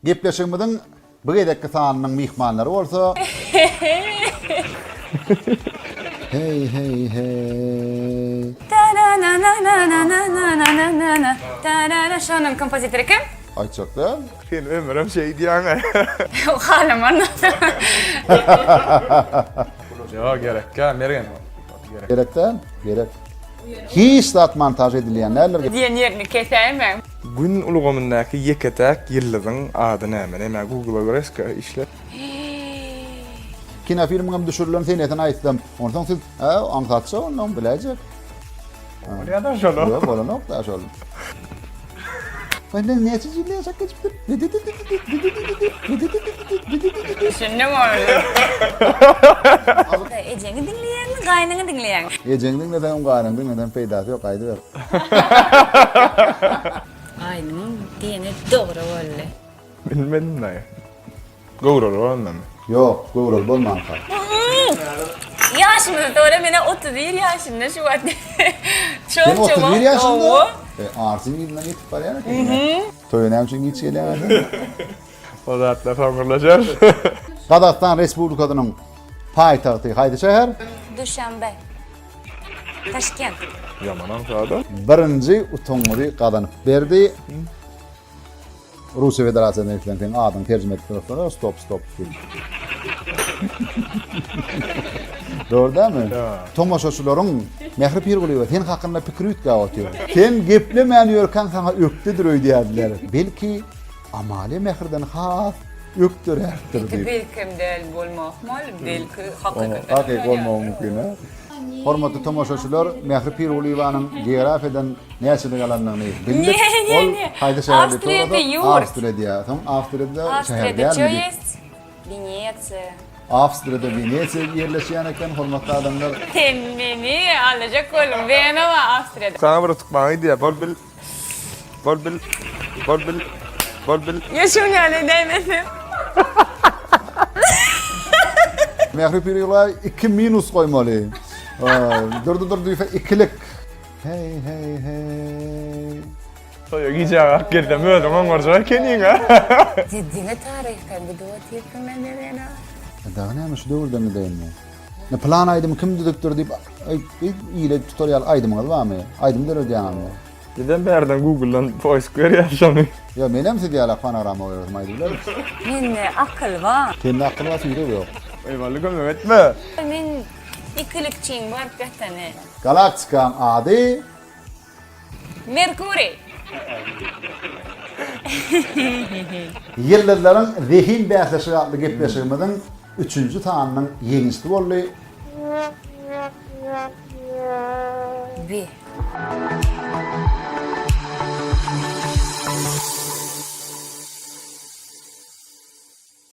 Gepleşigimizin bu gedekki sanynyň mihmanlary bolsa hey hey hey. Şonun kompozitory kim? Ayçakda. Sen ömrüm şey diýäň. Halaman. Yo gerek. Gel mergen. Gerek. Gerekden? Gerek. Hiç dat montaj edilýän näler? Diýen ýerini kesäýin ben. Gün ulgamyndaky ýeketäk ýyllygyň ady näme? Näme Google'a göreska işlep. Kinofilmim düşürülen sen eten aýtdym. Ondan siz anlatsa ondan biläjek. Ya da şonu. Yok, bolan ok da şol. Ben näçe ýyl ýaşap geçipdir. Düşündüm onu. Eceňi dinleýän, gaýnyňy dinleýän. Ejengdiň neden gaýnyň neden peýdasy ýok aýdy ber. Aynyň diýeni dogry boldy. Bilmedim näme. Gowralar ondan. Yok, gowral bolman ka. Yaşımda doğru mene 31 yaşında şu an. Çok Sen çok. 31 yaşında. Arsyn ýylyna ýetip barýar eken. Toýunam üçin hiç gelýär. O zatla famurlaşar. Qazaqstan Respublikasynyň paýtagty haýdy şäher. Duşanbe. Taşkent. Yaman sağda. Birinji utuňly gazanyp berdi. Rusiýa Federasiýasynyň etlenten adyny terjime etmek sonra stop. Doğru değil mi? Tomaşaçylaryň mehri pir bolýar. Sen hakynda pikir ýetgä otýar. Sen geplemän ýörken sana ökdi durýar diýerler. Belki amali mehirden has öktürärdir diýip. Belkim del bolmakmal, belki hakikaten. Hakik bolmagy mümkin. Hormatly tomaşaçylar, mehri pir bolýanyň geografiýadan näçe galanlygyny bildik. Ne. Haýda şäherde Awstriýada ýurt. Awstriýada, tam Awstriýada şäher Австрияда что diýerler. есть? Венеция. Awstriýada Venesiýa ýerleşýän eken hormatly adamlar. Sen beni alacak oğlum. Ben ama Avstriya'da. Sana bir tutmagy diýär. Bol bil. Ya şu yani demesin. Mehri pir ýyla 2 minus goýmaly. Dur ikilik. Hey. Soýa gijarak geldim öldüm oňarja keniň ha. Dediğine tarihten bir duva tepkim ben de beni. Daha näme şu döwürde mi diýenmi? Ne plan aýdym kim dedikdir diýip ýyly tutorial aýdym barmy? Aýdym der ödýänmi? Neden berden Google'dan poisk berýärşamy? Ya menem siz diýerler panorama ýörmäýdiler. Mende akıl var. Kendi aklyma süýrek ýok. Eyvallah kömek etme. Men ikilikçiğim var bir tane. Galaktikam ady Merkuri. Ýyldyzlaryň zehin bäsleşigi adly gepleşigimiziň 3-nji taanynyň ýeňişli boldy. Bir.